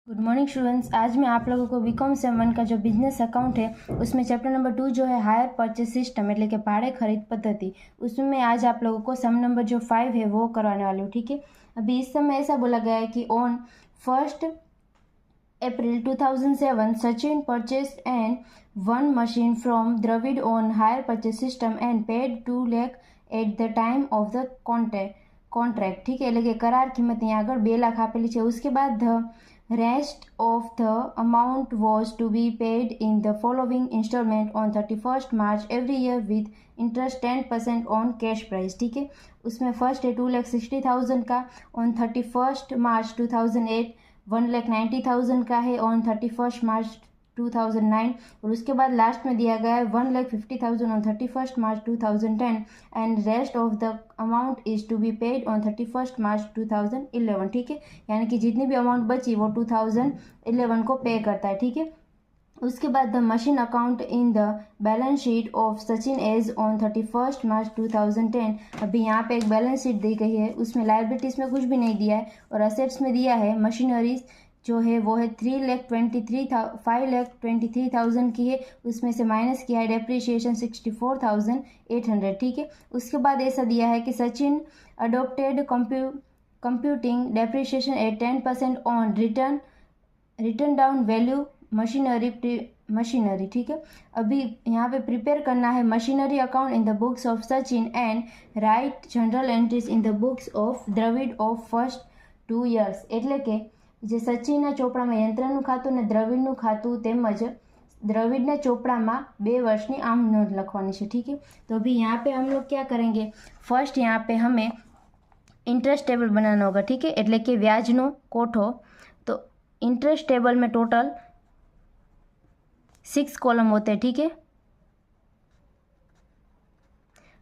Good morning students. आज मैं आप लोगों को बीकॉम सेम 1 का जो बिजनेस अकाउंट है उसमें चैप्टर नंबर 2 जो है हायर परचेस सिस्टम એટલે કે भाड़े खरीद पद्धति, उसमें मैं आज आप लोगों को सम नंबर जो 5 है वो करवाने वाली हूँ। ठीक है, अभी इस समय ऐसा बोला गया है कि on 1 April 2007 Sachin purchased an one machine from Dravid on hire purchase system and paid 2 lakh at the time of the contract. ठीक है, એટલે કે करार किंमत यहाँ આગળ 2 लाख આપેલી છે। उसके बाद the rest of the amount was to be paid in the following installment on 31st March every year with interest 10% on cash price। ठीक है, उसमें फर्स्ट है 2,60,000 का ऑन 31st March 2008, 1,90,000 का है ऑन 31st March 2009 और उसके बाद लास्ट में दिया गया है 1,50,000 on 31st March 2010 and rest of the amount is to be paid on 31st March 2011। ठीक है, यानी कि जितनी भी अमाउंट बची वो 2011 को पे करता है। ठीक है, उसके बाद the machine account in the balance sheet of Sachin as on 31st March 2010। अभी यहाँ पे एक बैलेंस शीट दी गई है, उसमें लाइबिलिटीज में कुछ भी नहीं दिया है और असेट्स में दिया है मशीनरीज जो है वो है 5,23,000 की है, उसमें से माइनस किया है डेप्रिसिएशन 64,800। ठीक है, उसके बाद ऐसा दिया है कि Sachin adopted computing depreciation at 10% on written down value machinery. ठीक है, अभी यहाँ पे प्रिपेयर करना है machinery account in the books of Sachin and write journal entries in the books of Dravid of first 2 years। એટલે કે જે સચિનના ચોપડામાં યંત્રનું ખાતું ને દ્રવિડનું ખાતું તેમજ द्रविडના ચોપડામાં 2 વર્ષની આમ નોંધ લખવાની છે। ठीक है, तो अभी यहाँ पे हम लोग क्या करेंगे, फर्स्ट यहाँ पे हमें इंटरेस्ट टेबल बनाना होगा। ठीक है, એટલે કે વ્યાજનો કોઠો। तो इंटरेस्ट टेबल में टोटल 6 कॉलम होते हैं। ठीक है,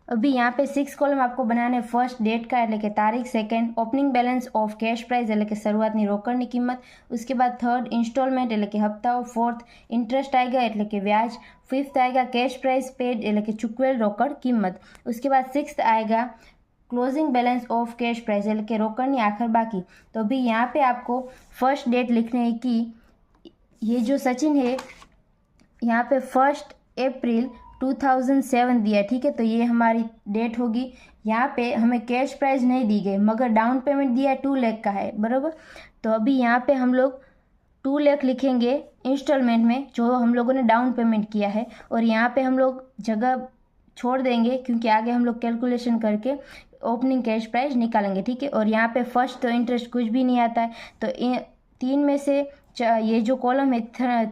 अभी यहाँ पे 6 कॉलम आपको बनाने फर्स्ट डेट का એટલે કે તારીખ, second opening balance of cash price એટલે કે શરૂઆતની રોકડની કિંમત, उसके बाद थर्ड इंस्टॉलमेंट એટલે કે હપ્તાઓ, फोर्थ इंटरेस्ट आएगा એટલે કે વ્યાજ, फिफ्थ आएगा कैश प्राइस पेड એટલે કે ચૂકવેલ રોકડ કિંમત, उसके बाद सिक्स्थ आएगा closing balance of cash price એટલે કે રોકડની आखिर बाकी। तो अभी यहाँ पे आपको फर्स्ट डेट लिखनी है कि ये जो सचिन है यहाँ पे 1 अप्रैल 2007 दिया। ठीक है, तो ये हमारी डेट होगी। यहाँ पे हमें कैश प्राइस नहीं दी गई मगर डाउन पेमेंट दिया 2 लाख का है, बराबर। तो अभी यहाँ पे हम लोग 2 लाख लिखेंगे इंस्टॉलमेंट में जो हम लोगों ने डाउन पेमेंट किया है और यहाँ पे हम लोग जगह छोड़ देंगे क्योंकि आगे हम लोग कैलकुलेशन करके ओपनिंग कैश प्राइस निकालेंगे। ठीक है, और यहाँ पे फर्स्ट तो इंटरेस्ट कुछ भी नहीं आता है, तो 3 में से ये जो कॉलम है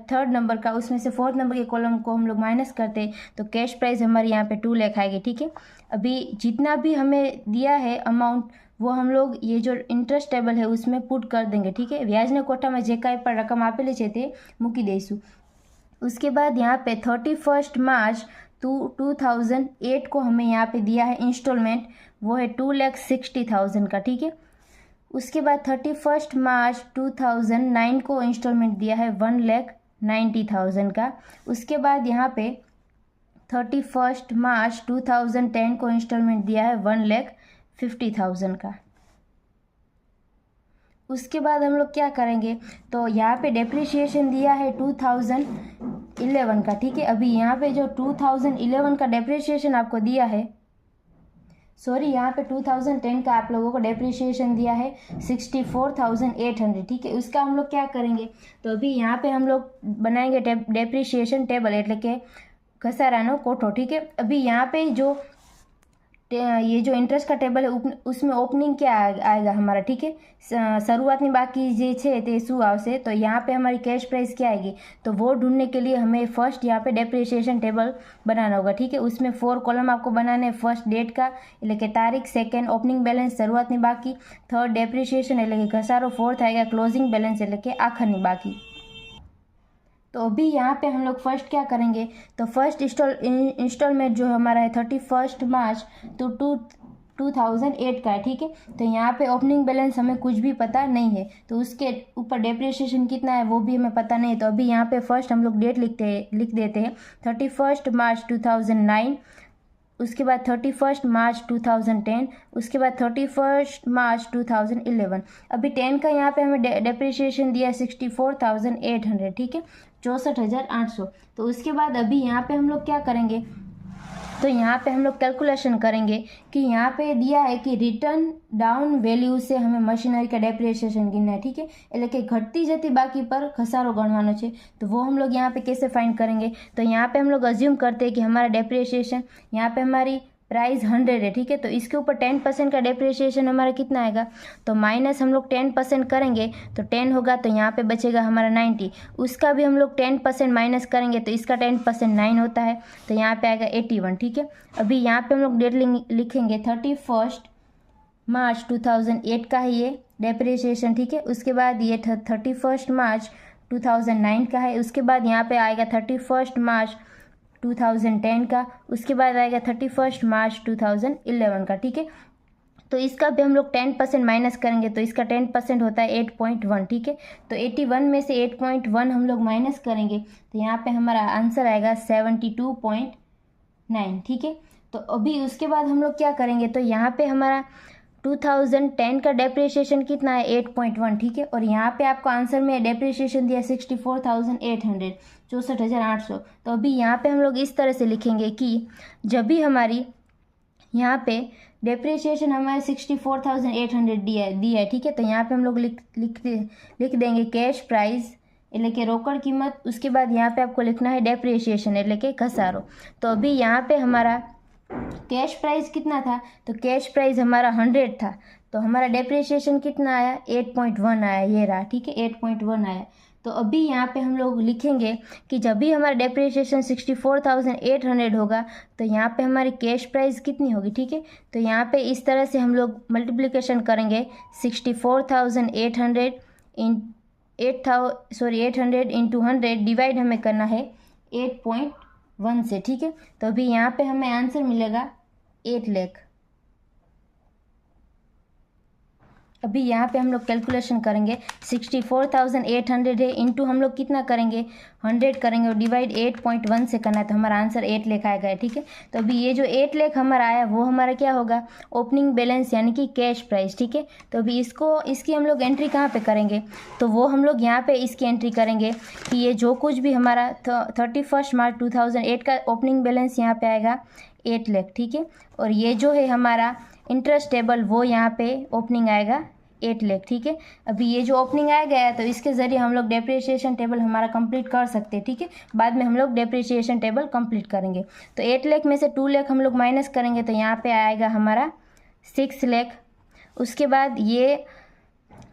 थर्ड नंबर का, उसमें से फोर्थ नंबर के कॉलम को हम लोग माइनस करते हैं तो कैश प्राइस हमारे यहाँ पे 2 लाख आएगी। ठीक है, अभी जितना भी हमें दिया है अमाउंट वो हम लोग ये जो इंटरेस्ट टेबल है उसमें पुट कर देंगे। ठीक है, व्याजने कोठाમાં જે કાંઈ પણ રકમ આપેલી છે તે મૂકી દઈશું। उसके बाद यहाँ पे 31st March 2008 को हमें यहाँ पे दिया है इंस्टॉलमेंट, वो है 2,60,000 का। ठीक है, उसके बाद 31st March 2009 को इंस्टॉलमेंट दिया है 1,90,000 का। उसके बाद यहाँ पे 31st March 2010 को इंस्टॉलमेंट दिया है 1,50,000 का। उसके बाद हम लोग क्या करेंगे, तो यहाँ पे डेप्रिसिएशन दिया है 2011 का। ठीक है, अभी यहाँ पे जो 2011 का डेप्रिसिएशन आपको दिया है, सॉरी यहाँ पे 2010 का आप लोगों को डेप्रिसिएशन दिया है 64,800। ठीक है, उसका हम लोग क्या करेंगे, तो अभी यहाँ पे हम लोग बनाएंगे डेप्रिसिएशन टेबल એટલે કે ઘસારાનો કોઠો। ठीक है, अभी यहाँ पे जो ये जो इंटरेस्ट का टेबल है उसमें ओपनिंग क्या आएगा हमारा। ठीक है, शुरुआतनी बाकी जे छे ते शू आवशे, तो यहाँ पे हमारी कैश प्राइस क्या आएगी, तो वो ढूंढने के लिए हमें फर्स्ट यहाँ पे डेप्रिसिएशन टेबल बनाना होगा। ठीक है, उसमें 4 कॉलम आपको बनाने, फर्स्ट डेट का એટલે કે तारीख, सेकंड ओपनिंग बैलेंस शुरुआतनी बाकी, थर्ड डेप्रिसिएशन એટલે કે घसारो, फोर्थ आएगा क्लोजिंग बैलेंस એટલે કે आखिरनी बाकी। तो अभी यहाँ पे हम लोग फर्स्ट क्या करेंगे, तो फर्स्ट इंस्टॉलमेंट जो हमारा है 31st March 2008 का है। ठीक है, तो यहाँ पे ओपनिंग बैलेंस हमें कुछ भी पता नहीं है, तो उसके ऊपर डेप्रिसिएशन कितना है वो भी हमें पता नहीं है। तो अभी यहाँ पे फर्स्ट हम लोग डेट लिख देते हैं 31st March 2009 उसके बाद 31 मार्च 2010, उसके बाद 31 मार्च 2011। अभी 10 का यहाँ पे हमें डेप्रिसिएशन दिया 64,800, ठीक है, 64,800। तो उसके बाद अभी यहाँ पे हम लोग क्या करेंगे, तो यहाँ पे हम लोग कैलकुलेशन करेंगे कि यहाँ पे दिया है कि रिटर्न डाउन वैल्यू से हमें मशीनरी का डेप्रिसिएशन गिनना है, ठीक है, એટલે કે ઘટતી જતી બાકી पर घसारो गणવાનો છે। तो वो हम लोग यहाँ पे कैसे फाइंड करेंगे, तो यहाँ पे हम लोग अज्यूम करते हैं कि हमारा डेप्रिसिएशन यहाँ पे हमारी प्राइस 100 है, ठीक है, तो इसके ऊपर 10% का डेप्रिसिएशन हमारा कितना आएगा, तो माइनस हम लोग 10% करेंगे तो 10 होगा, तो यहाँ पे बचेगा हमारा 90, उसका भी हम लोग 10% माइनस करेंगे तो इसका 10% 9 होता है, तो यहाँ पे आएगा 81, ठीक है। अभी यहाँ पे हम लोग डेट लिखेंगे 31 मार्च 2008 का है ये डेप्रिसिएशन, ठीक है। उसके बाद ये 31 मार्च 2009 का है, उसके बाद यहाँ पे आएगा 31 मार्च 2010 का, उसके बाद आएगा 31 मार्च 2011 का, ठीक है। तो इसका भी हम लोग 10% माइनस करेंगे तो इसका 10% होता है 8.1, ठीक है। तो 81 में से 8.1 हम लोग माइनस करेंगे तो यहाँ पे हमारा आंसर आएगा 72.9, ठीक है। तो अभी उसके बाद हम लोग क्या करेंगे, तो यहाँ पे हमारा 2010 का डेप्रिसिएशन कितना है 8.1, ठीक है, और यहाँ पे आपको आंसर में डेप्रिसिएशन दिया 64,800, 64,800। तो अभी यहाँ पे हम लोग इस तरह से लिखेंगे कि जब भी हमारी यहाँ पे डेप्रिसिएशन हमारे 64,800 दिया है, ठीक है, तो यहाँ पे हम लोग लिख देंगे कैश प्राइस એટલે કે रोकड़ कीमत, उसके बाद यहाँ पे आपको लिखना है डेप्रिसिएशन એટલે કે घसारो। तो अभी यहाँ पे हमारा कैश प्राइस कितना था, तो कैश प्राइस हमारा 100 था, तो हमारा डेप्रिसिएशन कितना आया 8.1 आया, ये रहा, ठीक है, 8.1 आया। तो अभी यहाँ पे हम लोग लिखेंगे कि जब भी हमारा डेप्रिसिएशन 64,800 होगा तो यहाँ पे हमारी कैश प्राइस कितनी होगी, ठीक है। तो यहाँ पे इस तरह से हम लोग मल्टीप्लिकेशन करेंगे 64,800 800 इंटू 100 डिवाइड हमें करना है 8.1 से, ठीक है। तो अभी यहाँ पे हमें आंसर मिलेगा 8 लाख। अभी यहाँ पे हम लोग कैलकुलेशन करेंगे 64,800 है इंटू हम लोग कितना करेंगे 100 करेंगे और डिवाइड 8.1 से करना है, तो हमारा आंसर 8 लाख आएगा, ठीक है। तो अभी ये जो 8 लाख हमारा आया वो हमारा क्या होगा ओपनिंग बैलेंस यानी कि कैश प्राइस, ठीक है। तो अभी इसकी हम लोग एंट्री कहाँ पे करेंगे, तो वो हम लोग यहाँ पे इसकी एंट्री करेंगे कि ये जो कुछ भी हमारा 31 मार्च 2008 का ओपनिंग बैलेंस यहाँ पे आएगा 8 लाख, ठीक है, और ये जो है हमारा इंटरेस्ट टेबल वो यहाँ पे ओपनिंग आएगा 8 लाख, ठीक है। अभी ये जो ओपनिंग आ गया है तो इसके ज़रिए हम लोग डेप्रिसिएशन टेबल हमारा कंप्लीट कर सकते हैं, ठीक है। बाद में हम लोग डेप्रिसिएशन टेबल कंप्लीट करेंगे। तो 8 लाख में से 2 लाख हम लोग माइनस करेंगे तो यहाँ पे आएगा हमारा 6 लाख। उसके बाद ये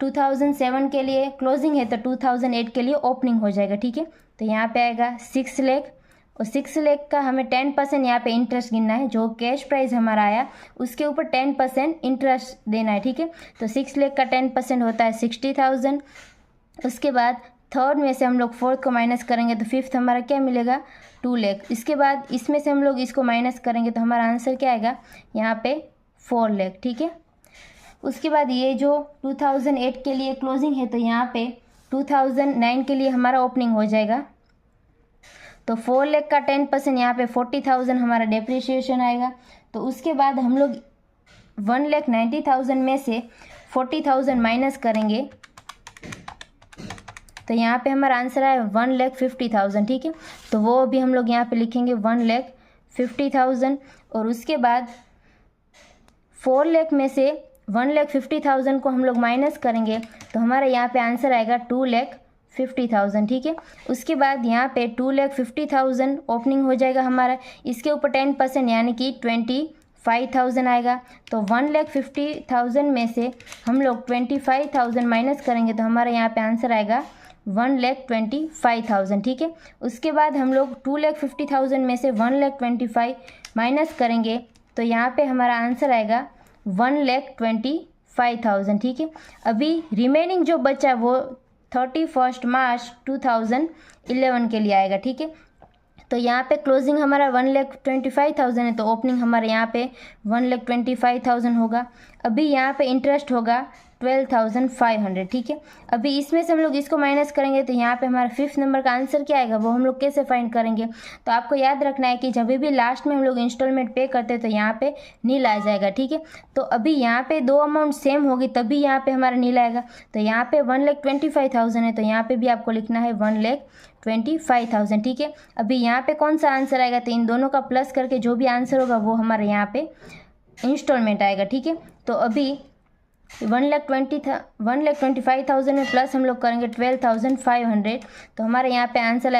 2007 के लिए क्लोजिंग है तो 2008 के लिए ओपनिंग हो जाएगा, ठीक है। तो यहाँ पे आएगा 6 लाख और 6 लाख का हमें 10% यहाँ पे इंटरेस्ट गिनना है, जो कैश प्राइस हमारा आया उसके ऊपर 10% इंटरेस्ट देना है, ठीक है। तो 6 लाख का 10% होता है 60,000। उसके बाद थर्ड में से हम लोग फोर्थ को माइनस करेंगे तो फिफ्थ हमारा क्या मिलेगा 2 लाख। इसके बाद इसमें से हम लोग इसको माइनस करेंगे तो हमारा आंसर क्या आएगा यहाँ पे 4 लाख, ठीक है। उसके बाद ये जो 2008 के लिए क्लोजिंग है तो यहाँ पे 2009 के लिए हमारा ओपनिंग हो जाएगा, तो 4 लाख का 10% यहाँ पे 40,000 हमारा डेप्रिसिएशन आएगा। तो उसके बाद हम लोग 1,90,000 में से 40,000 माइनस करेंगे तो यहाँ पे हमारा आंसर आया 1,50,000, ठीक है। तो वो भी हम लोग यहाँ पे लिखेंगे 1,50,000 और उसके बाद 4 लाख में से 1,50,000 को हम लोग माइनस करेंगे तो हमारा यहाँ पे आंसर आएगा 2,50,000, ठीक है। उसके बाद यहाँ पे 2,50,000 ओपनिंग हो जाएगा हमारा, इसके ऊपर 10% यानी कि 25,000 आएगा। तो 1,50,000 में से हम लोग 25,000 माइनस करेंगे तो हमारा यहाँ पे आंसर आएगा 1,25,000, ठीक है। उसके बाद हम लोग 2,50,000 में से 1,25,000 माइनस करेंगे तो यहाँ पे हमारा आंसर आएगा 1,25,000, ठीक है। अभी रिमेनिंग जो बचा वो 31 मार्च 2011 के लिए आएगा, ठीक है। तो यहाँ पे क्लोजिंग हमारा 1,25,000 है तो ओपनिंग हमारे यहाँ पे 1,25,000 होगा। अभी यहाँ पे इंटरेस्ट होगा 12,500, ठीक है। अभी इसमें से हम लोग इसको माइनस करेंगे तो यहाँ पे हमारा 5th नंबर का आंसर क्या आएगा वो हम लोग कैसे फाइंड करेंगे। तो आपको याद रखना है कि जब भी लास्ट में हम लोग इंस्टॉलमेंट पे करते हैं तो यहाँ पे नील आ जाएगा, ठीक है। तो अभी यहाँ पे दो अमाउंट सेम होगी तभी यहाँ पे हमारा नील आएगा। तो यहाँ पे 1,25,000 है तो यहाँ पे भी आपको लिखना है 1,25,000, ठीक है। अभी यहाँ पे कौन सा आंसर आएगा तो इन दोनों का प्लस करके जो भी आंसर होगा वो हमारे यहाँ पे इंस्टॉलमेंट आएगा, ठीक है। तो अभी 1,25,000 में प्लस हम लोग करेंगे 12,500 तो हमारे यहाँ पे आंसर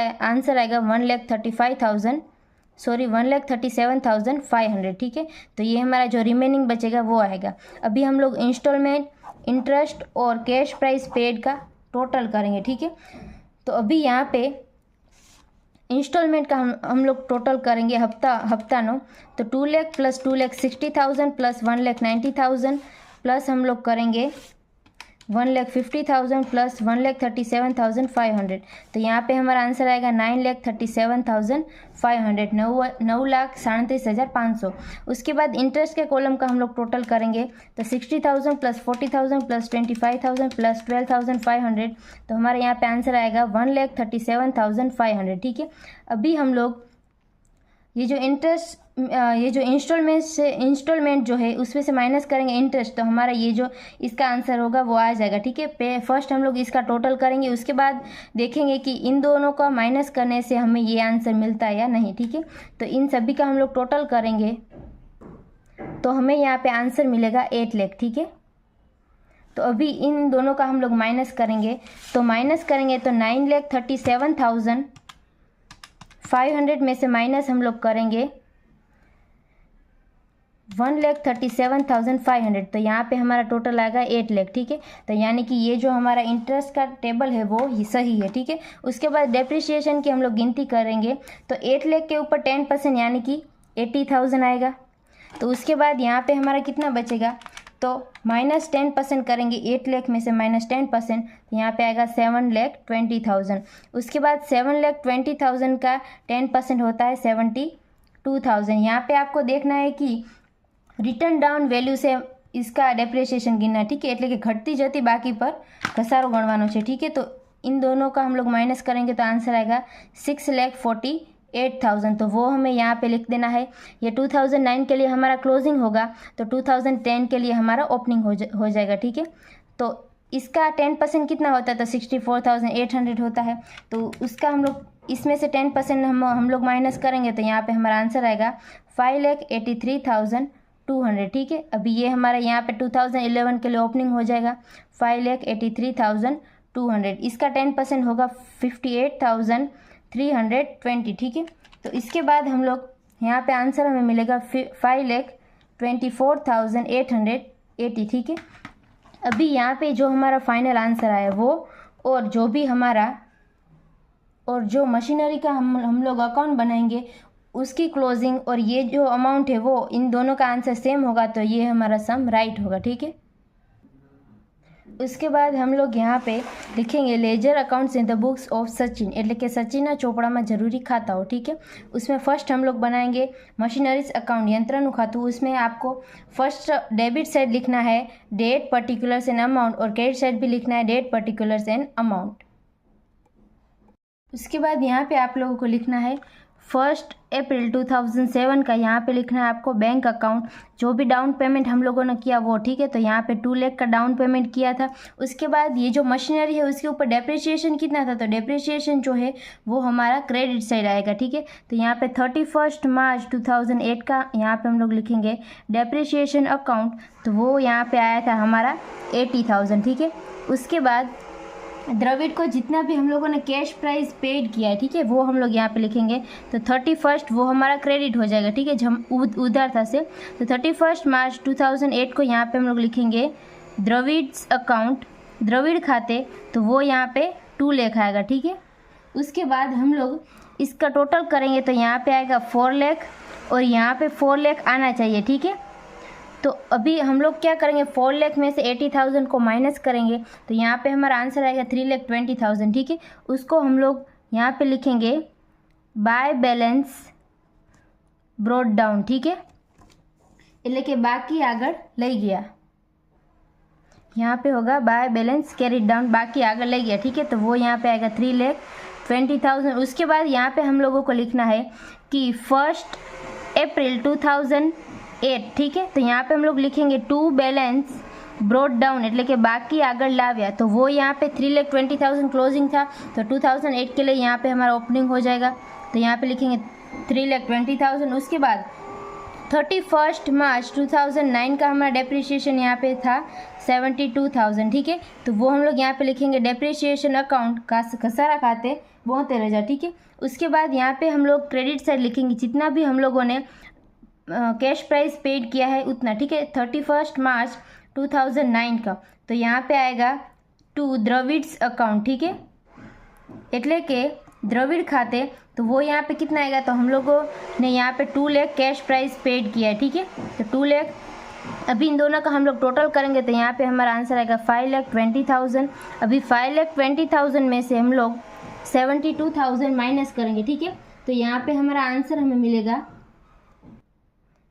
आएगा 1,37,500, ठीक है। तो ये हमारा जो रिमेनिंग बचेगा वो आएगा। अभी हम लोग इंस्टॉलमेंट, इंटरेस्ट और कैश प्राइस पेड का टोटल करेंगे, ठीक है। तो अभी यहाँ पे इंस्टॉलमेंट का हम लोग टोटल करेंगे हफ्ता 9 तो 2 लाख प्लस 2,60,000 प्लस 1,90,000 प्लस हम लोग करेंगे 1,50,000 प्लस 1,37,500 तो यहाँ पे हमारा आंसर आएगा 9,37,500, 9,37,500। उसके बाद इंटरेस्ट के कॉलम का हम लोग टोटल करेंगे तो 60,000 प्लस 40,000 प्लस 25,000 प्लस 12,500 तो हमारे यहाँ पे आंसर आएगा 1,37,500, ठीक है। अभी हम लोग ये जो इंस्टॉलमेंट जो है उसमें से माइनस करेंगे इंटरेस्ट तो हमारा ये जो इसका आंसर होगा वो आ जाएगा, ठीक है। फर्स्ट हम लोग इसका टोटल करेंगे, उसके बाद देखेंगे कि इन दोनों का माइनस करने से हमें ये आंसर मिलता है या नहीं, ठीक है। तो इन सभी का हम लोग टोटल करेंगे तो हमें यहाँ पे आंसर मिलेगा 8 लाख, ठीक है। तो अभी इन दोनों का हम लोग माइनस करेंगे तो 9,37,500 में से माइनस हम लोग करेंगे 1,37,500 तो यहाँ पे हमारा टोटल आएगा 8 लाख, ठीक है। तो यानी कि ये जो हमारा इंटरेस्ट का टेबल है वो ही सही है, ठीक है। उसके बाद डेप्रिसिएशन की हम लोग गिनती करेंगे तो 8 लाख के ऊपर 10% यानी कि 80,000 आएगा। तो उसके बाद यहाँ पे हमारा कितना बचेगा तो -10% करेंगे 8 लाख में से -10% तो यहाँ पे आएगा 7,20,000। उसके बाद 7,20,000 का 10% होता है 72,000। यहाँ पे आपको देखना है कि रिटर्न डाउन वैल्यू से इसका डेप्रिसिएशन गिनना, ठीक है। એટલે કે ઘટતી જતી બાકી પર ઘસારો ગણવાનો છે, ठीक है। तो इन दोनों का हम लोग माइनस करेंगे तो आंसर आएगा 6,48,000 तो वो हमें यहाँ पे लिख देना है। ये 2009 के लिए हमारा क्लोजिंग होगा तो 2010 के लिए हमारा ओपनिंग हो जाएगा, ठीक है। तो इसका 10% कितना होता है तो 64,800 होता है तो उसका हम लोग इसमें से 10% हम लोग माइनस करेंगे तो यहाँ पे हमारा आंसर आएगा 5,83,200, ठीक है। अभी ये हमारा यहाँ पे 2011 के लिए ओपनिंग हो जाएगा 5,83,200, इसका 10% होगा 58,320, ठीक है। तो इसके बाद हम लोग यहाँ पे आंसर हमें मिलेगा 5,24,880, ठीक है। अभी यहाँ पे जो हमारा फाइनल आंसर आया वो और जो मशीनरी का हम लोग अकाउंट बनाएंगे उसकी क्लोजिंग और ये जो अमाउंट है वो इन दोनों का आंसर सेम होगा तो ये हमारा सम राइट होगा, ठीक है। उसके बाद हम लोग यहाँ पे लिखेंगे ledger accounts in the books of Sachin એટલે કે સચિનના ચોપડામાં જરૂરી ખાતાઓ, ठीक है। उसमें फर्स्ट हम लोग बनाएंगे मशीनरीज अकाउंट यंत्रનું खाતું। उसमें आपको फर्स्ट डेबिट साइड लिखना है डेट पर्टिकुलर्स एंड अमाउंट और क्रेडिट साइड भी लिखना है डेट पर्टिकुलर्स एंड अमाउंट। उसके बाद यहाँ पे आप लोगों को लिखना है 1 अप्रैल 2007 का यहाँ पे लिखना है आपको बैंक अकाउंट, जो भी डाउन पेमेंट हम लोगों ने किया वो, ठीक है। तो यहाँ पे 2 लाख का डाउन पेमेंट किया था। उसके बाद ये जो मशीनरी है उसके ऊपर डेप्रिसिएशन कितना था तो डेप्रिसिएशन जो है वो हमारा क्रेडिट साइड आएगा, ठीक है। तो यहाँ पे 31 मार्च 2008 का यहाँ पे हम लोग लिखेंगे डेप्रिसिएशन अकाउंट तो वो यहाँ पे आया था हमारा 80,000, ठीक है। उसके बाद द्रविड़ को जितना भी हम लोगों ने कैश प्राइस पेड किया है, ठीक है, वो हम लोग यहाँ पे लिखेंगे तो 31 वो हमारा क्रेडिट हो जाएगा, ठीक है। जब उधार था से तो 31 मार्च 2008 को यहाँ पे हम लोग लिखेंगे द्रविड्स अकाउंट, द्रविड़ खाते तो वो यहाँ पे 2 लाख आएगा, ठीक है। उसके बाद हम लोग इसका टोटल करेंगे तो यहाँ पे आएगा 4 लाख और यहाँ पे 4 लाख आना चाहिए, ठीक है। तो अभी हम लोग क्या करेंगे 4 लाख में से 80,000 को माइनस करेंगे तो यहाँ पे हमारा आंसर आएगा 3,20,000, ठीक है। उसको हम लोग यहाँ पे लिखेंगे बाय बैलेंस ब्रॉट डाउन, ठीक है, એટલે કે બાકી આગળ લઈ ગયા। यहाँ पे होगा बाय बैलेंस कैरिड डाउन, बाकी आगे ले गया, ठीक है। तो वो यहाँ पे आएगा 3,20,000। उसके बाद यहाँ पे हम लोगों को लिखना है कि 1 अप्रैल 2008, ठीक है। तो यहाँ पे हम लोग लिखेंगे टू बैलेंस ब्रॉड डाउन એટલે કે बाकी આગળ લાવ્યા, तो वो यहाँ पे 3,20,000 क्लोजिंग था, तो 2008 के लिए यहाँ पे हमारा ओपनिंग हो जाएगा। तो यहाँ पे लिखेंगे 3,20,000। उसके बाद 31 मार्च 2009 का हमारा डेप्रिसिएशन यहाँ पे था 72,000, ठीक है। तो वो हम लोग यहाँ पे लिखेंगे डेप्रिसिएशन अकाउंट का खसारा खाते 72,000, ठीक है। उसके बाद यहाँ पे हम लोग क्रेडिट साइड लिखेंगे जितना भी हम लोगों ने कैश प्राइस पेड किया है उतना, ठीक है। 31 मार्च 2009 का, तो यहाँ पे आएगा टू द्रविड्स अकाउंट, ठीक है, એટલે કે द्रविड़ खाते। तो वो यहाँ पे कितना आएगा, तो हम लोगों ने यहाँ पे 2 लाख कैश प्राइस पेड किया है, ठीक है। तो 2 लाख, अभी इन दोनों का हम लोग टोटल करेंगे तो यहाँ पे हमारा आंसर आएगा 5,20,000। अभी 5,20,000 में से हम लोग 72,000 माइनस करेंगे, ठीक है। तो यहाँ पे हमारा आंसर हमें मिलेगा,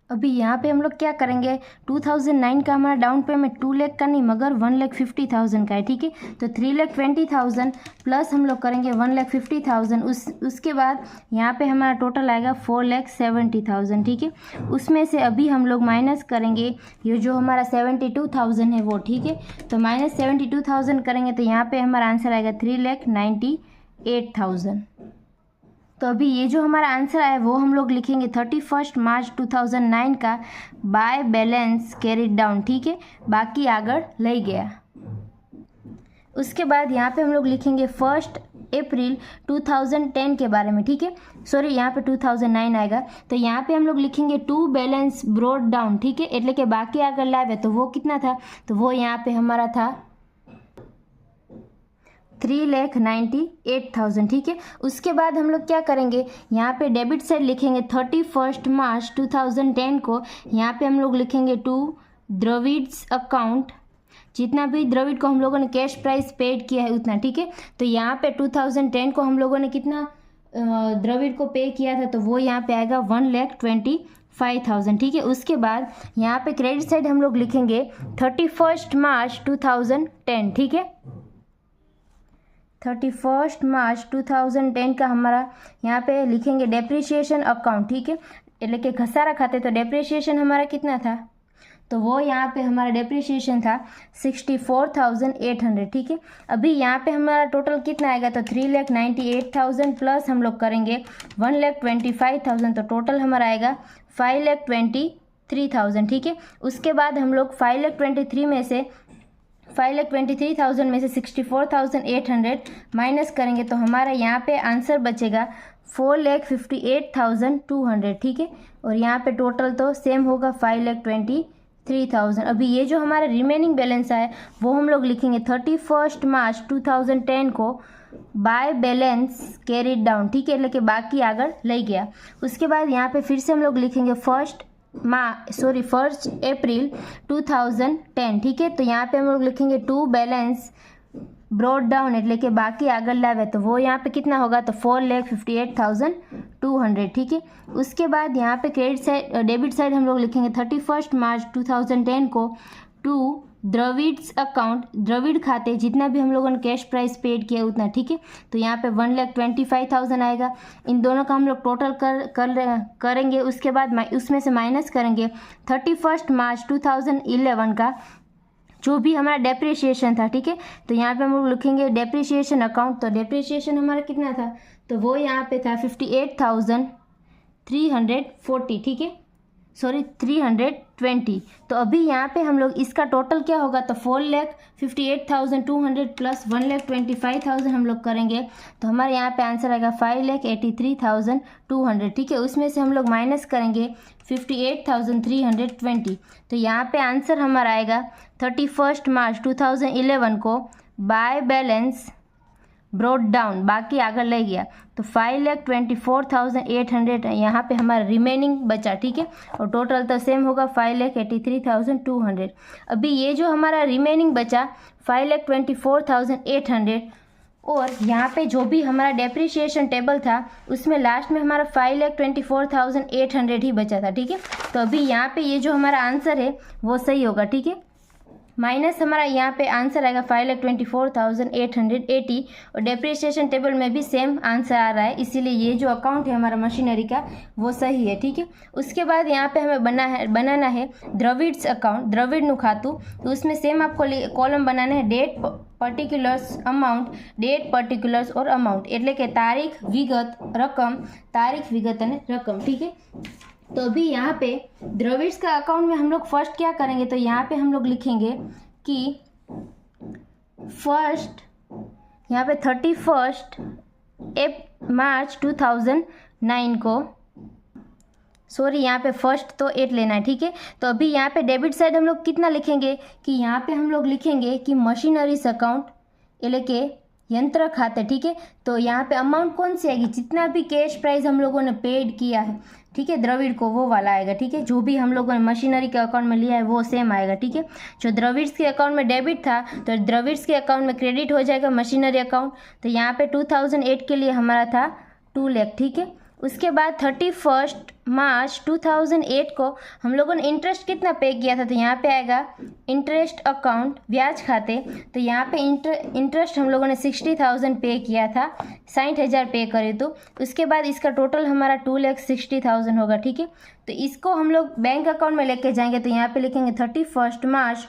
अभी यहाँ पे हम लोग क्या करेंगे, 2009 का हमारा डाउन पेमेंट 2 लाख का नहीं मगर 1,50,000 का है, ठीक है। तो 3,20,000 प्लस हम लोग करेंगे 1,50,000, उसके बाद यहाँ पे हमारा टोटल आएगा 4,70,000, ठीक है। उसमें से अभी हम लोग माइनस करेंगे ये जो हमारा 72,000 है वो, ठीक है। तो माइनस 72,000 करेंगे तो यहाँ पे हमारा आंसर आएगा 3,98,000। तो अभी ये जो हमारा आंसर आया वो हम लोग लिखेंगे 31 मार्च 2009 का बाय बैलेंस कैरिड डाउन, ठीक है, बाकी आगे ले गया। उसके बाद यहाँ पे हम लोग लिखेंगे 1 अप्रैल 2010 के बारे में, ठीक है। सॉरी, यहाँ पे 2009 आएगा, तो यहाँ पे हम लोग लिखेंगे टू बैलेंस ब्रॉड डाउन, ठीक है, એટલે કે बाकी आगे लावे। तो वो कितना था, तो वो यहाँ पे हमारा था 3,98,000, ठीक है। उसके बाद हम लोग क्या करेंगे, यहाँ पे डेबिट साइड लिखेंगे 31 मार्च 2010 को, यहाँ पे हम लोग लिखेंगे टू द्रविड्स अकाउंट, जितना भी द्रविड़ को हम लोगों ने कैश प्राइस पेड किया है उतना, ठीक है। तो यहाँ पे 2010 को हम लोगों ने कितना द्रविड़ को पे किया था, तो वो यहाँ पे आएगा 1,25,000, ठीक है। उसके बाद यहाँ पे क्रेडिट साइड हम लोग लिखेंगे 31 मार्च 2010, ठीक है। 31 मार्च 2010 का हमारा यहाँ पे लिखेंगे डेप्रिसिएशन अकाउंट, ठीक है, એટલે કે घसारा खाते। तो डेप्रिसिएशन हमारा कितना था, तो वो यहाँ पे हमारा डेप्रिसिएशन था 64,800, ठीक है। अभी यहाँ पे हमारा टोटल कितना आएगा, तो 3,98,000 प्लस हम लोग करेंगे 1,25,000, तो टोटल हमारा आएगा 5,23,000, ठीक है। उसके बाद हम लोग 5,23,000 में से 64,800 माइनस करेंगे, तो हमारा यहाँ पे आंसर बचेगा 4,58,200, ठीक है। और यहाँ पे टोटल तो सेम होगा 5,23,000। अभी ये जो हमारा रिमेनिंग बैलेंस है वो हम लोग लिखेंगे 31 मार्च 2010 को बाय बैलेंस कैरिड डाउन, ठीक है, એટલે કે बाकी आगे ले गया। उसके बाद यहाँ पे फिर से हम लोग लिखेंगे 1 अप्रैल 2010, ठीक है। तो यहाँ पे हम लोग लिखेंगे टू बैलेंस ब्रॉड डाउन, એટલે કે बाकी आगे लावे। तो वो यहाँ पे कितना होगा, तो 4,58,200, ठीक है। उसके बाद यहाँ पे क्रेडिट साइड डेबिट साइड हम लोग लिखेंगे 31 मार्च 2010 को टू द्रविड्स अकाउंट, द्रविड़ खाते, जितना भी हम लोगों ने कैश प्राइस पेड किया उतना, ठीक है। तो यहाँ पे 1,25,000 आएगा। इन दोनों का हम लोग टोटल करेंगे। उसके बाद उसमें से माइनस करेंगे 31 मार्च 2011 का जो भी हमारा डेप्रिसिएशन था, ठीक है। तो यहाँ पे हम लोग लिखेंगे डेप्रिसिएशन अकाउंट। तो डेप्रिसिएशन हमारा कितना था, तो वो यहाँ पे था 58,340, ठीक है, सॉरी 320। तो अभी यहाँ पे हम लोग इसका टोटल क्या होगा, तो 4,58,200 प्लस 1,25,000 हम लोग करेंगे, तो हमारे यहाँ पे आंसर आएगा 5,83,200, ठीक है। उसमें से हम लोग माइनस करेंगे 58,320। तो यहाँ पे आंसर हमारा आएगा 31 मार्च 2011 को बाय बैलेंस ब्रॉड डाउन, बाकी आगे ले गया, तो 5,24,800 यहाँ पे हमारा रिमेनिंग बचा, ठीक है। और टोटल तो सेम होगा 5,83,200। अभी ये जो हमारा रिमेनिंग बचा 5,24,800, और यहाँ पे जो भी हमारा डेप्रिसिएशन टेबल था उसमें लास्ट में हमारा 5,24,800 ही बचा था, ठीक है। तो अभी यहाँ पे ये जो हमारा आंसर है वो सही होगा, ठीक है। माइनस हमारा यहाँ पे आंसर आएगा 5,24,880 और डेप्रिसिएशन टेबल में भी सेम आंसर आ रहा है, इसीलिए ये जो अकाउंट है हमारा मशीनरी का वो सही है। ठीक है, उसके बाद यहाँ पे हमें बनाना है द्रविड्स अकाउंट, द्रविड़ खातु। तो उसमें सेम आपको कॉलम बनाना है date particulars amount, date particulars और अमाउंट, એટલે કે તારીખ વિગત રકમ, તારીખ વિગત અને રકમ। ठीक है, तो अभी यहाँ पे द्रविड्स का अकाउंट में हम लोग फर्स्ट क्या करेंगे, तो यहाँ पे हम लोग लिखेंगे कि फर्स्ट यहाँ पे 31 मार्च 2009 को, सॉरी यहाँ पे फर्स्ट तो 8 लेना है। ठीक है, तो अभी यहाँ पे डेबिट साइड हम लोग कितना लिखेंगे कि यहाँ पे हम लोग लिखेंगे कि मशीनरीज अकाउंट એટલે કે यंत्र खाते। ठीक है, तो यहाँ पे अमाउंट कौन सी आएगी, जितना भी कैश प्राइस हम लोगों ने पेड किया है, ठीक है, द्रविड़ को वो वाला आएगा। ठीक है, जो भी हम लोगों ने मशीनरी के अकाउंट में लिया है वो सेम आएगा। ठीक है, जो द्रविड्स के अकाउंट में डेबिट था तो द्रविड्स के अकाउंट में क्रेडिट हो जाएगा मशीनरी अकाउंट। तो यहाँ पे 2008 के लिए हमारा था 2 लाख। ठीक है, उसके बाद 31 मार्च 2008 को हम लोगों ने इंटरेस्ट कितना पे किया था, तो यहाँ पे आएगा इंटरेस्ट अकाउंट, ब्याज खाते। तो यहाँ पे इंटरेस्ट हम लोगों ने 60,000 पे किया था, 60,000 पे करे। तो उसके बाद इसका टोटल हमारा 2,60,000 होगा। ठीक है, तो इसको हम लोग बैंक अकाउंट में लेके जाएंगे। तो यहाँ पे लिखेंगे 31 मार्च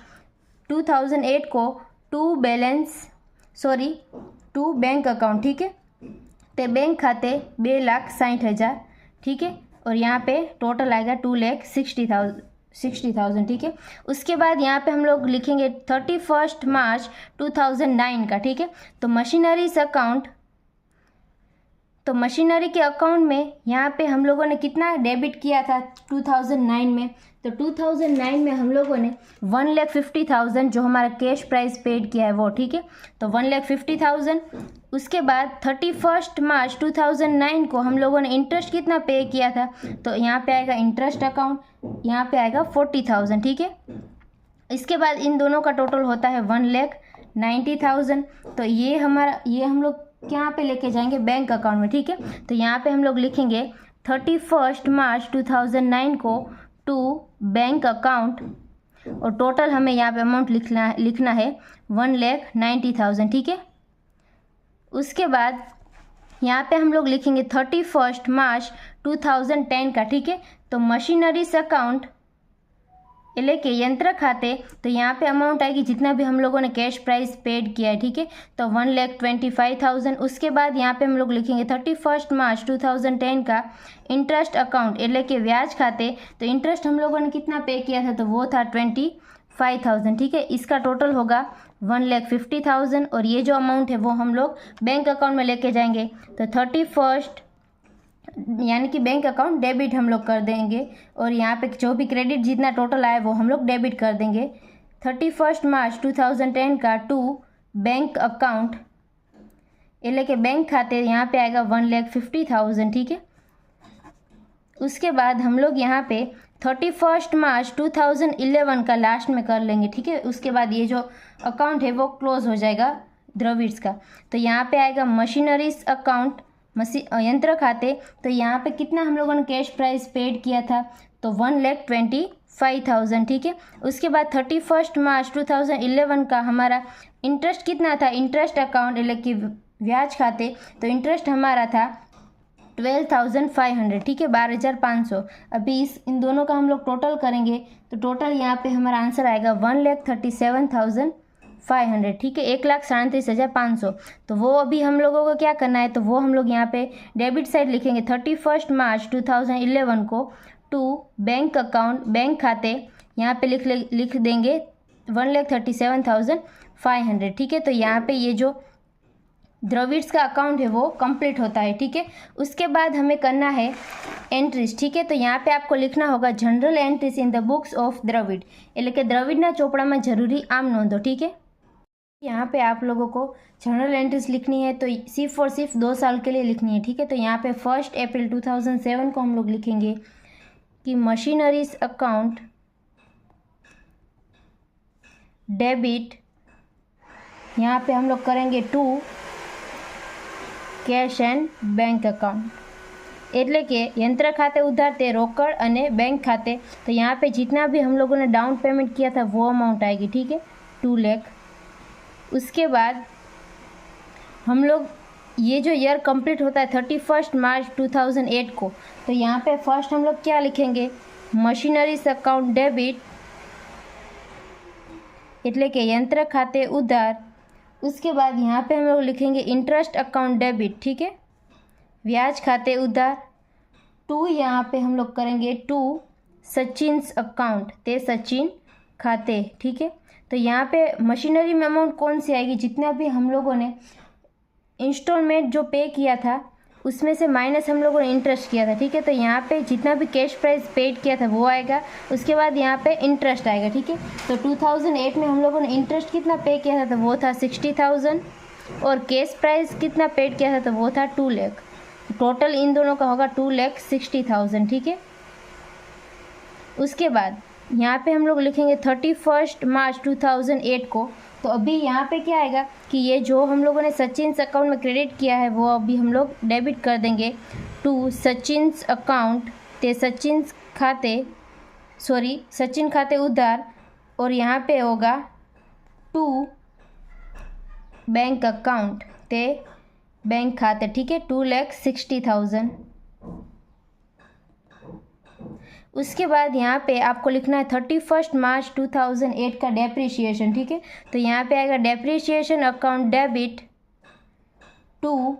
2008 को टू बैंक अकाउंट। ठीक है, तो बैंक खाते 2,60,000। ठीक है, और यहाँ पे टोटल आएगा 2,60,000। ठीक है, उसके बाद यहाँ पे हम लोग लिखेंगे 31 मार्च 2009 का। ठीक है, तो मशीनरीज अकाउंट, तो मशीनरी के अकाउंट में यहाँ पे हम लोगों ने कितना डेबिट किया था 2009 में, तो 2009 में हम लोगों ने 1,50,000 जो हमारा कैश प्राइस पेड किया है वो। ठीक है, तो 1,50,000। उसके बाद 31 मार्च 2009 को हम लोगों ने इंटरेस्ट कितना पे किया था, तो यहाँ पे आएगा इंटरेस्ट अकाउंट, यहाँ पे आएगा 40,000। ठीक है, इसके बाद इन दोनों का टोटल होता है 1,90,000। तो ये हम लोग यहाँ पे लेके जाएंगे बैंक अकाउंट में। ठीक है, तो यहाँ पे हम लोग लिखेंगे 31 मार्च 2009 को टू बैंक अकाउंट और टोटल हमें यहाँ पे अमाउंट लिखना है 1,90,000। ठीक है, उसके बाद यहाँ पे हम लोग लिखेंगे 31 मार्च 2010 का। ठीक है, तो मशीनरीज अकाउंट એટલે કે यंत्र खाते, तो यहाँ पे अमाउंट आएगी जितना भी हम लोगों ने कैश प्राइस पेड किया है। ठीक है, तो 1,25,000। उसके बाद यहाँ पे हम लोग लिखेंगे 31 मार्च 2010 का इंटरेस्ट अकाउंट એટલે કે ब्याज खाते। तो इंटरेस्ट हम लोगों ने कितना पे किया था, तो वो था 25,000। ठीक है, इसका टोटल होगा 1,50,000 और ये जो अमाउंट है वो हम लोग बैंक अकाउंट में लेके जाएंगे। तो 31 यानी कि बैंक अकाउंट डेबिट हम लोग कर देंगे और यहाँ पे जो भी क्रेडिट जितना टोटल आया वो हम लोग डेबिट कर देंगे। 31 मार्च 2010 का टू बैंक अकाउंट એટલે કે बैंक खाते, यहाँ पे आएगा 1,50,000। ठीक है, उसके बाद हम लोग यहाँ पे 31 मार्च 2011 का लास्ट में कर लेंगे। ठीक है, उसके बाद ये जो अकाउंट है वो क्लोज हो जाएगा द्रविड्स का। तो यहाँ पे आएगा मशीनरीज अकाउंट, यंत्र खाते। तो यहाँ पे कितना हम लोगों ने कैश प्राइस पेड किया था, तो 1,25,000। ठीक है, उसके बाद 31 मार्च 2011 का हमारा इंटरेस्ट कितना था, इंटरेस्ट अकाउंट એટલે कि ब्याज खाते। तो इंटरेस्ट हमारा था 12,500। ठीक है, 12,500। अभी इन दोनों का हम लोग टोटल करेंगे तो टोटल यहाँ पे हमारा आंसर आएगा 1,37,500। ठीक है, 1,37,500। तो वो अभी हम लोगों को क्या करना है, तो वो हम लोग यहाँ पे डेबिट साइड लिखेंगे 31 मार्च 2011 को टू बैंक अकाउंट, बैंक खाते, यहाँ पे लिख देंगे 1,37,500। ठीक है, तो यहाँ पे ये जो द्रविड्स का अकाउंट है वो कंप्लीट होता है। ठीक है, उसके बाद हमें करना है एंट्रीज। ठीक है, तो यहाँ पे आपको लिखना होगा journal entries in the books of Dravid એટલે કે દ્રવિડના ચોપડામાં જરૂરી આમ નોંધો। ठीक है, यहाँ पे आप लोगों को जनरल एंट्रीज लिखनी है तो सिर्फ और सिर्फ 2 साल के लिए लिखनी है। ठीक है, तो यहाँ पे 1 अप्रैल 2007 को हम लोग लिखेंगे कि मशीनरीज अकाउंट डेबिट, यहाँ पे हम लोग करेंगे to cash and bank account એટલે કે यंत्र खाते उधार ते रोकड़ અને बैंक खाते। तो यहाँ पे जितना भी हम लोगों ने डाउन पेमेंट किया था वो अमाउंट आएगी। ठीक है, 2 लाख। उसके बाद हम लोग ये जो ईयर कंप्लीट होता है 31 मार्च 2008 को, तो यहाँ पे फर्स्ट हम लोग क्या लिखेंगे, मशीनरीज अकाउंट डेबिट એટલે કે यंत्र खाते उधार। उसके बाद यहाँ पे हम लोग लिखेंगे इंटरेस्ट अकाउंट डेबिट, ठीक है, ब्याज खाते उधार। 2 यहाँ पे हम लोग करेंगे 2 सचिन्स अकाउंट, ते सचिन खाते, ठीक है। तो यहाँ पे मशीनरी में अमाउंट कौन सी आएगी, जितना भी हम लोगों ने इंस्टॉलमेंट जो पे किया था उसमें से माइनस हम लोगों ने इंटरेस्ट किया था, ठीक है। तो यहाँ पे जितना भी कैश प्राइस पेड किया था वो आएगा, उसके बाद यहाँ पे इंटरेस्ट आएगा, ठीक है। तो 2008 में हम लोगों ने इंटरेस्ट कितना पे किया था, तो वो था 60,000 और कैश प्राइस कितना पेड किया था, तो वो था 2 लाख। टोटल इन दोनों का होगा 2,60,000, ठीक है। उसके बाद यहाँ पे हम लोग लिखेंगे 31 मार्च 2008 को। तो अभी यहाँ पे क्या आएगा कि ये जो हम लोगों ने सचिन्स अकाउंट में क्रेडिट किया है वो अभी हम लोग डेबिट कर देंगे टू सचिन्स अकाउंट, ते सचिन्स खाते, सॉरी सचिन खाते उधार, और यहाँ पे होगा टू बैंक अकाउंट, ते बैंक खाते, ठीक है, 2,60,000। उसके बाद यहाँ पे आपको लिखना है 31 मार्च 2008 का डेप्रिसिएशन, ठीक है। तो यहाँ पे आएगा depreciation account debit to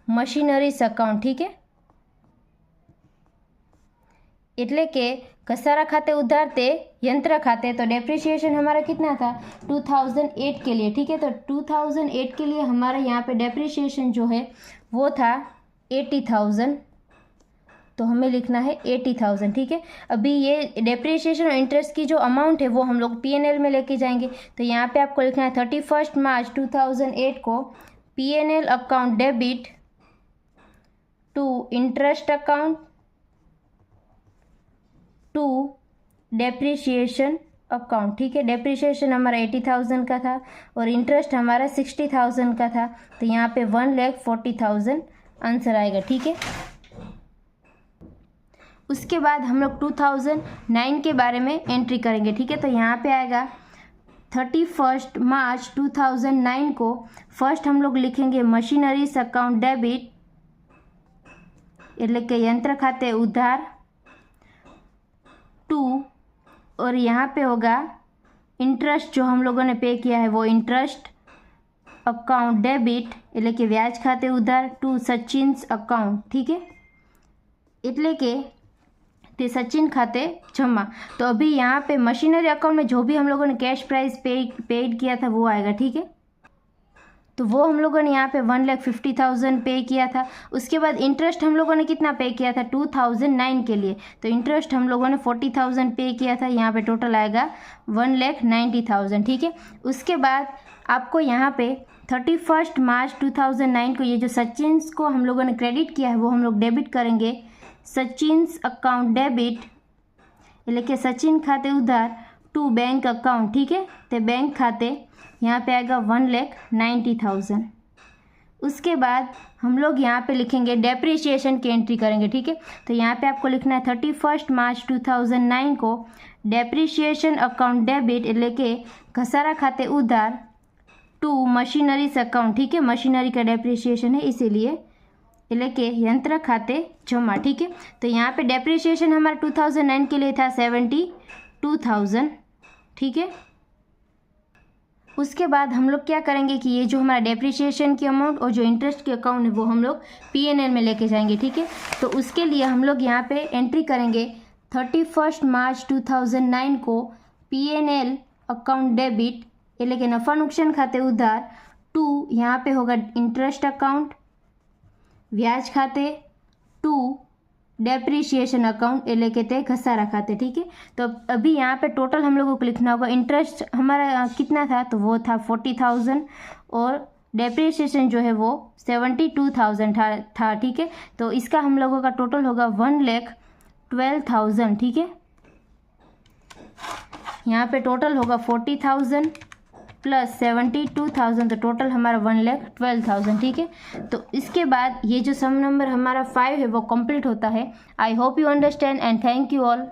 machineries account, ठीक है, એટલે કે घसारा खाते उधार ते यंत्र खाते। तो डेप्रिसिएशन हमारा कितना था 2008 के लिए, ठीक है। तो 2008 के लिए हमारा यहाँ पे डेप्रिसिएशन जो है वो था 80,000, तो हमें लिखना है 80,000, ठीक है। अभी ये डेप्रिसिएशन और इंटरेस्ट की जो अमाउंट है वो हम लोग P&L में लेके जाएंगे। तो यहाँ पे आपको लिखना है 31 मार्च 2008 को P&L account debit to interest account to depreciation account, ठीक है। डेप्रिसिएशन हमारा 80,000 का था और इंटरेस्ट हमारा 60,000 का था, तो यहाँ पे 1,40,000 आंसर आएगा, ठीक है। उसके बाद हम लोग 2009 के बारे में एंट्री करेंगे, ठीक है। तो यहाँ पे आएगा 31 मार्च 2009 को फर्स्ट हम लोग लिखेंगे मशीनरीज अकाउंट डेबिट એટલે કે यंत्र खाते उधार टू, और यहाँ पे होगा इंटरेस्ट जो हम लोगों ने पे किया है वो इंटरेस्ट अकाउंट डेबिट એટલે કે ब्याज खाते उधार टू सचिन्स अकाउंट, ठीक है, એટલે કે ते सचिन खाते जमा। तो अभी यहाँ पे मशीनरी अकाउंट में जो भी हम लोगों ने कैश प्राइस पेड किया था वो आएगा, ठीक है। तो वो हम लोगों ने यहाँ पे 1,50,000 पे किया था। उसके बाद इंटरेस्ट हम लोगों ने कितना पे किया था 2009 के लिए, तो इंटरेस्ट हम लोगों ने 40,000 पे किया था, यहाँ पे टोटल आएगा 1,90,000, ठीक है। उसके बाद आपको यहाँ पे 31 मार्च 2009 को ये जो सचिन्स को हम लोगों ने क्रेडिट किया है वो हम लोग डेबिट करेंगे सचिन्स अकाउंट डेबिट એટલે કે सचिन खाते उधार टू बैंक अकाउंट, ठीक है। तो बैंक खाते यहाँ पे आएगा 1,90,000। उसके बाद हम लोग यहाँ पे लिखेंगे डेप्रिसिएशन की एंट्री करेंगे, ठीक है। तो यहाँ पे आपको लिखना है 31 मार्च 2009 को डेप्रिसिएशन अकाउंट डेबिट એટલે કે घसारा खाते उधार टू मशीनरीज अकाउंट, ठीक है, मशीनरी का डेप्रिसिएशन है इसीलिए એટલે કે यंत्र खाते जमा, ठीक है। तो यहाँ पे डेप्रिसिएशन हमारा 2009 के लिए था 72,000, ठीक है। उसके बाद हम लोग क्या करेंगे कि ये जो हमारा डेप्रिसिएशन की अमाउंट और जो इंटरेस्ट की अकाउंट है वो हम लोग P&L में लेके जाएंगे, ठीक है। तो उसके लिए हम लोग यहाँ पे एंट्री करेंगे 31 मार्च 2009 को P&L अकाउंट डेबिट એટલે કે नफ़ा नुकसान खाते उधार टू, यहाँ पे होगा इंटरेस्ट अकाउंट ब्याज खाते टू डेप्रिसिएशन अकाउंट એટલે કે તે घसारा खाते, ठीक है। तो अभी यहाँ पे टोटल हम लोगों को लिखना होगा इंटरेस्ट हमारा कितना था, तो वो था 40,000 और डेप्रिसिएशन जो है वो 72,000 था, ठीक है। तो इसका हम लोगों का टोटल होगा 1,12,000, ठीक है। यहाँ पे टोटल होगा 40,000 प्लस 72,000, तो टोटल हमारा 1,12,000, ठीक है। तो इसके बाद ये जो सम नंबर हमारा 5 है वो कंप्लीट होता है। I hope you understand and thank you all.